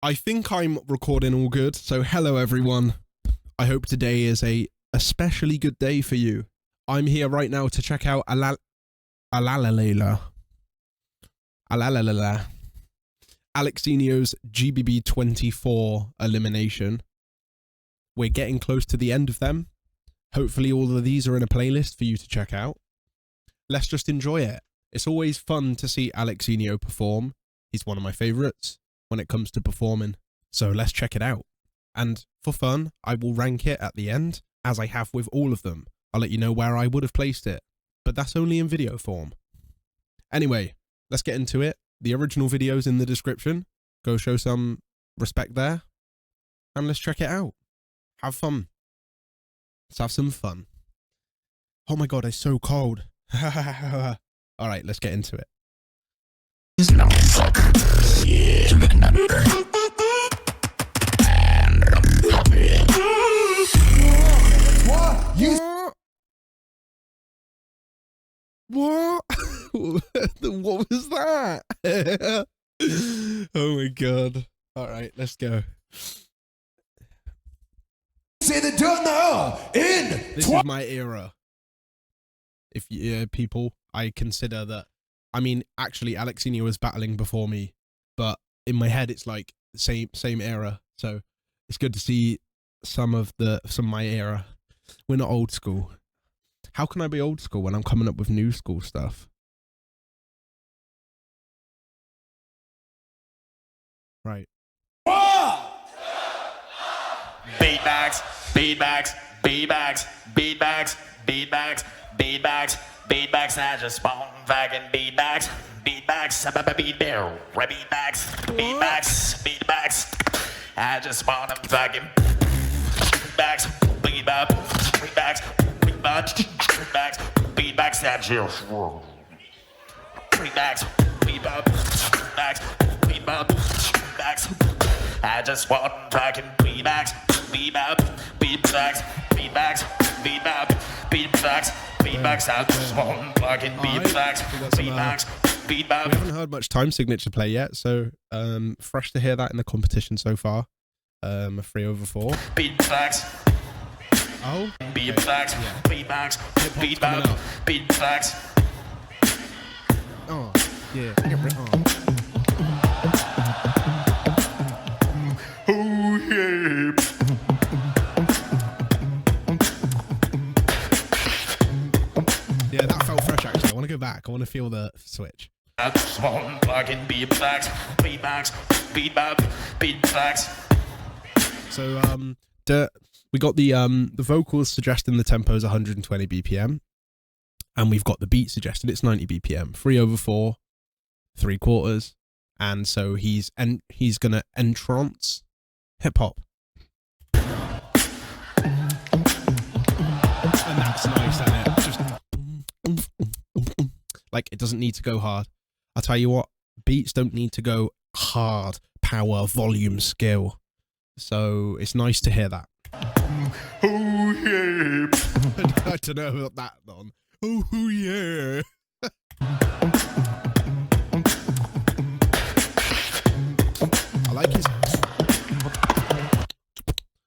I think I'm recording all good. So hello everyone. I hope today is a especially good day for you. I'm here right now to check out ALEXINHO's GBB24 elimination. We're getting close to the end of them. Hopefully all of these are in a playlist for you to check out. Let's just enjoy it. It's always fun to see ALEXINHO perform. He's one of my favorites when it comes to performing. So let's check it out. And for fun, I will rank it at the end, as I have with all of them. I'll let you know where I would have placed it, but that's only in video form. Anyway, let's get into it. The original video's in the description. Go show some respect there. And let's check it out. Have fun. Let's have some fun. Oh my god, it's so cold. Alright, let's get into it. What? What was that? Oh my god. Alright, let's go. Say the done now in this is my era. If you people, I consider that. I mean, actually, ALEXINHO was battling before me, but in my head, it's like same era. So it's good to see some of my era. We're not old school. How can I be old school when I'm coming up with new school stuff? Right. Beatbacks, beatbacks, beatbacks, beatbacks, beatbacks, beatbacks, beatbacks. I just want fucking beatbacks, beatbacks, beatbacks, beatbacks, beatbacks. I just want them fucking beatbacks, beatbacks, beatbacks, beatbacks, beatbacks, beatbacks. That just beatbacks, beatbacks, beatbacks, beatbacks, beatbacks. I just want fucking beatbacks. Beatbacks, beatbacks, beatbacks, beatbacks, beatbacks, beatbacks. I just want fucking beatbacks, beatbacks, beatbacks. We haven't heard much time signature play yet, so fresh to hear that in the competition so far. 3/4. Beatbacks. Oh. Beatbacks, beatbacks, beatbacks, beatbacks. Oh, yeah. Oh yeah. Yeah, that felt fresh actually. I want to go back. I want to feel the switch. I just want fucking beatbacks, beatbacks, beatbacks, beatbacks. So we got the vocals suggesting the tempo is 120 BPM, and we've got the beat suggested it's 90 BPM. 3/4, 3/4, and so he's gonna entrance hip hop. And that's nice, isn't it? Just like it doesn't need to go hard. I'll tell you what, beats don't need to go hard, power, volume, skill. So it's nice to hear that. Oh yeah. I don't know about that one. Oh yeah.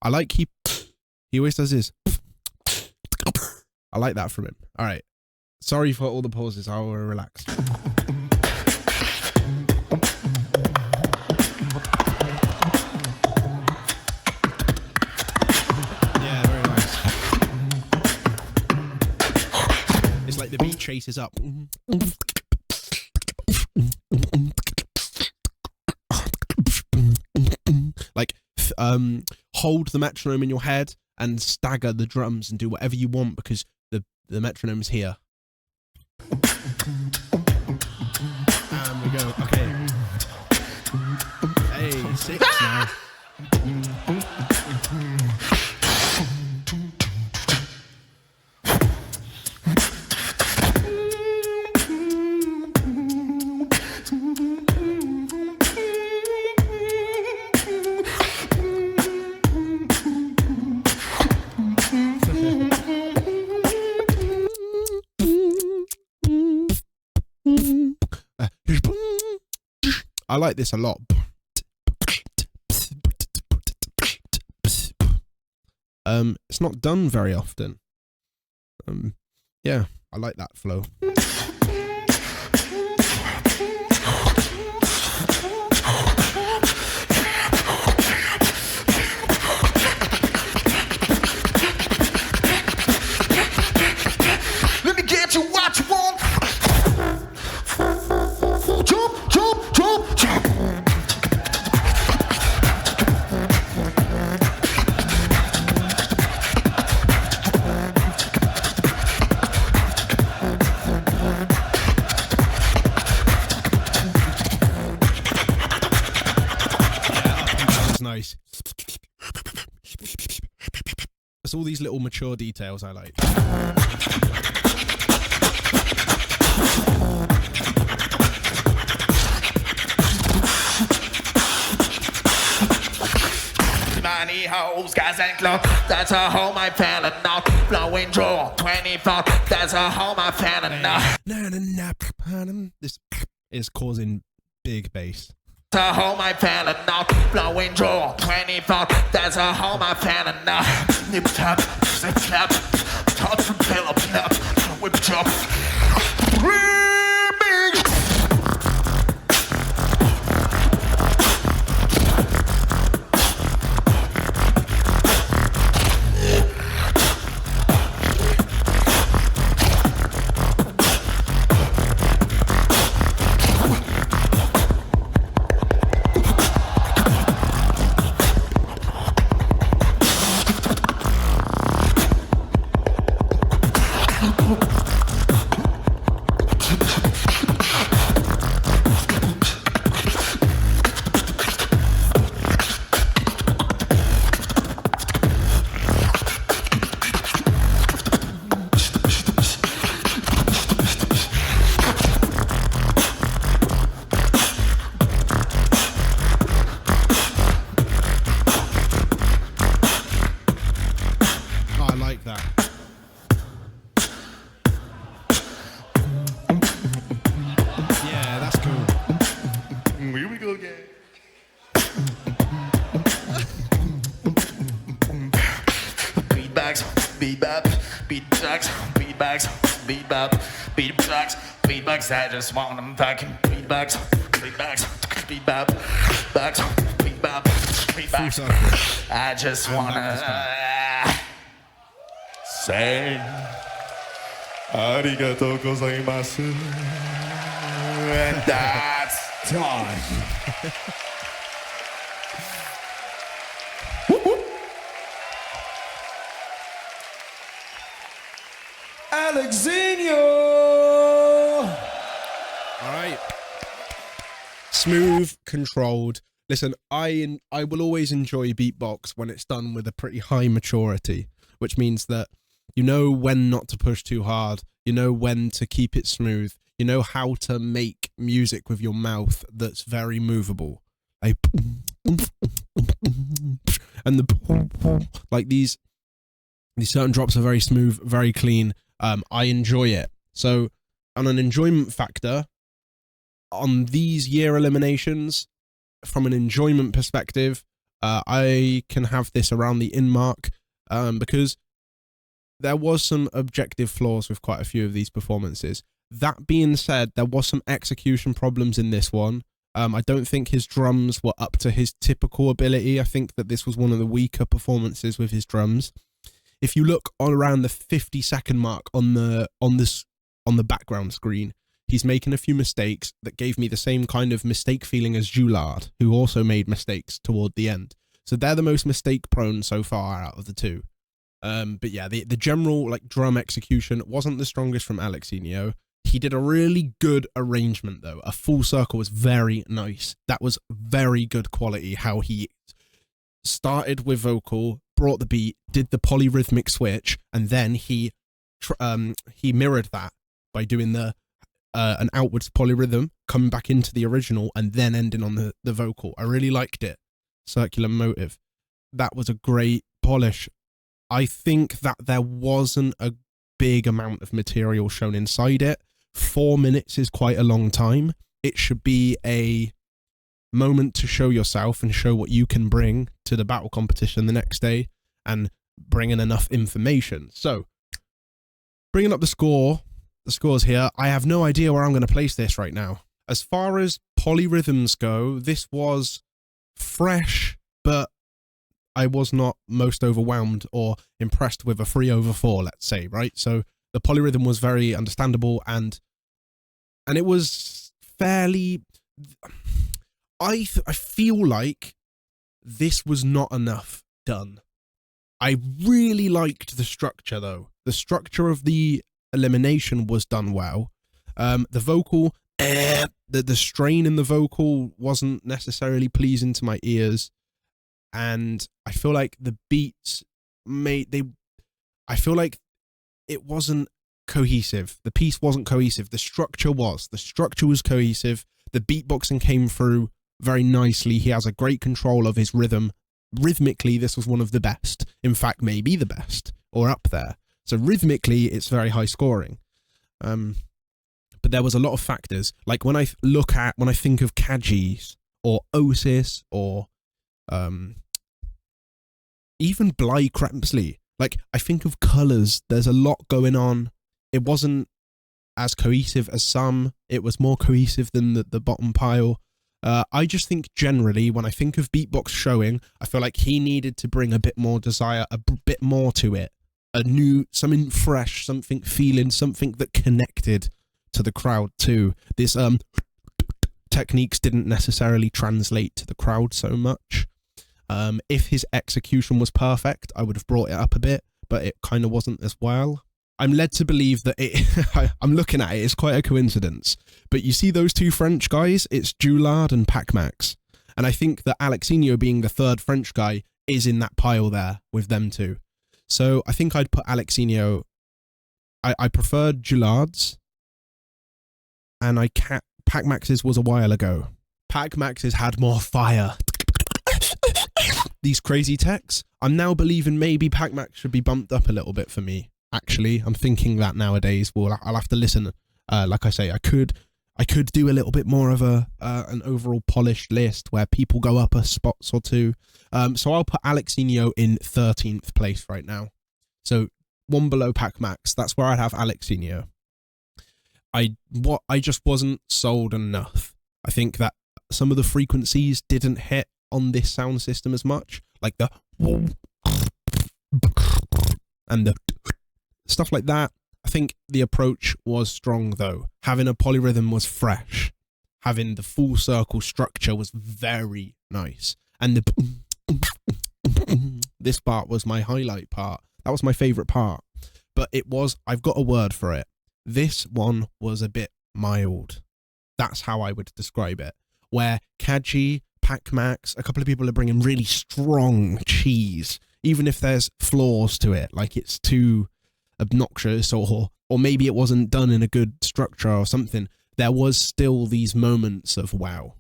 I like he always does this. I like that from him. All right. Sorry for all the pauses. I will relax. Yeah, very nice. It's like the beat chases up. Like, hold the metronome in your head and stagger the drums and do whatever you want because the metronome's here. And we go, okay. Hey, 6 now. I like this a lot. It's not done very often. Yeah, I like that flow. Let me get you what you want. Jump, jump, jump, jump. That's nice. It's all these little mature details I like. Money hoes, gas and clothes, that's a home I'm feeling now. Blowing draw, 24, that's a home I'm feeling now. This is causing big bass. That's a home I'm feeling now. Blowing draw, 24, that's a home I'm feeling now. Nip tap, snip tap, touch from pillow tap, whip chop. Remix. I like that. Yeah, that's cool. Here we go again. Beatbox, beatbop, beatbox, beatbox, beatbop, beatbox, beatbox. I just want them fucking beatbox, beatbox, beatbop, box, beatbop, beatbox. I just wanna say arigatou gozaimasu, and that's Time. ALEXINHO. All right. Smooth, controlled. Listen, I will always enjoy beatbox when it's done with a pretty high maturity, which means that you know when not to push too hard, you know when to keep it smooth, you know how to make music with your mouth that's very movable. Like, and like these certain drops are very smooth, very clean. I enjoy it. So on an enjoyment factor, on these year eliminations, from an enjoyment perspective, I can have this around the in mark, because there was some objective flaws with quite a few of these performances. That being said, there was some execution problems in this one. I don't think his drums were up to his typical ability. I think that this was one of the weaker performances with his drums. If you look on around the 50-second mark on the background screen, he's making a few mistakes that gave me the same kind of mistake feeling as Joulard, who also made mistakes toward the end. So they're the most mistake prone so far out of the two. But yeah, the general like drum execution wasn't the strongest from ALEXINHO. He did a really good arrangement though. A full circle was very nice. That was very good quality. How he started with vocal, brought the beat, did the polyrhythmic switch, and then he mirrored that by doing the an outwards polyrhythm, coming back into the original, and then ending on the vocal. I really liked it. Circular motive. That was a great polish. I think that there wasn't a big amount of material shown inside it. 4 minutes is quite a long time. It should be a moment to show yourself and show what you can bring to the battle competition the next day. And bring in enough information. So, bringing up the scores here, I have no idea where I'm going to place this right now. As far as polyrhythms go, this was fresh, but I was not most overwhelmed or impressed with a 3/4, let's say, right? So the polyrhythm was very understandable, and it was fairly... I feel like this was not enough done. I really liked the structure, though. The structure of the elimination was done well. The vocal, the strain in the vocal wasn't necessarily pleasing to my ears, and I feel like the beats I feel like it wasn't cohesive. The piece wasn't cohesive. The structure was. The structure was cohesive. The beatboxing came through very nicely. He has a great control of his rhythm. Rhythmically, this was one of the best. In fact, maybe the best, or up there. So rhythmically, it's very high scoring. But there was a lot of factors. Like when I think of Kajis or Osis or even Bly Kremsley, like I think of colours. There's a lot going on. It wasn't as cohesive as some. It was more cohesive than the bottom pile. I just think generally when I think of beatbox showing, I feel like he needed to bring a bit more desire, a bit more to it. Something fresh, something feeling, something that connected to the crowd too. This techniques didn't necessarily translate to the crowd so much. If his execution was perfect, I would have brought it up a bit, but it kind of wasn't as well. I'm led to believe that I'm looking at it, it's quite a coincidence. But you see those two French guys? It's Dulard and Pac-Max. And I think that ALEXINHO being the third French guy is in that pile there with them two. So I think I'd put ALEXINHO. I preferred Dulard's. And Pac-Max's was a while ago. Pac-Max's had more fire. These crazy techs. I'm now believing maybe Pac-Max should be bumped up a little bit for me. Actually, I'm thinking that nowadays. Well, I'll have to listen. Like I say, I could do a little bit more of an overall polished list where people go up a spots or two. So I'll put ALEXINHO in 13th place right now. So one below Pac-Max. That's where I'd have ALEXINHO. I just wasn't sold enough. I think that some of the frequencies didn't hit on this sound system as much, like the and the stuff like that. I think the approach was strong though. Having a polyrhythm was fresh. Having the full circle structure was very nice. And this part was my highlight part. That was my favorite part. But I've got a word for it. This one was a bit mild. That's how I would describe it. Where Kaji, Pac-Max, a couple of people are bringing really strong cheese, even if there's flaws to it, like it's too obnoxious or maybe it wasn't done in a good structure or something. There was still these moments of wow.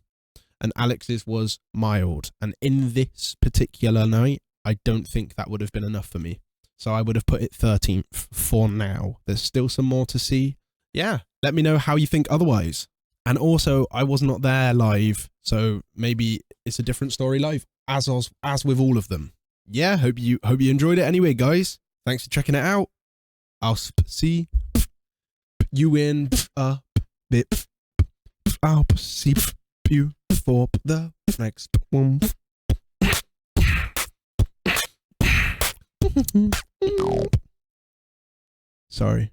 And Alex's was mild. And in this particular night, I don't think that would have been enough for me. So I would have put it 13th for now. There's still some more to see. Yeah, let me know how you think otherwise. And also, I was not there live, so maybe it's a different story live, as with all of them. Yeah, hope you enjoyed it anyway, guys. Thanks for checking it out. I'll see you in a bit. I'll see you for the next one. Sorry.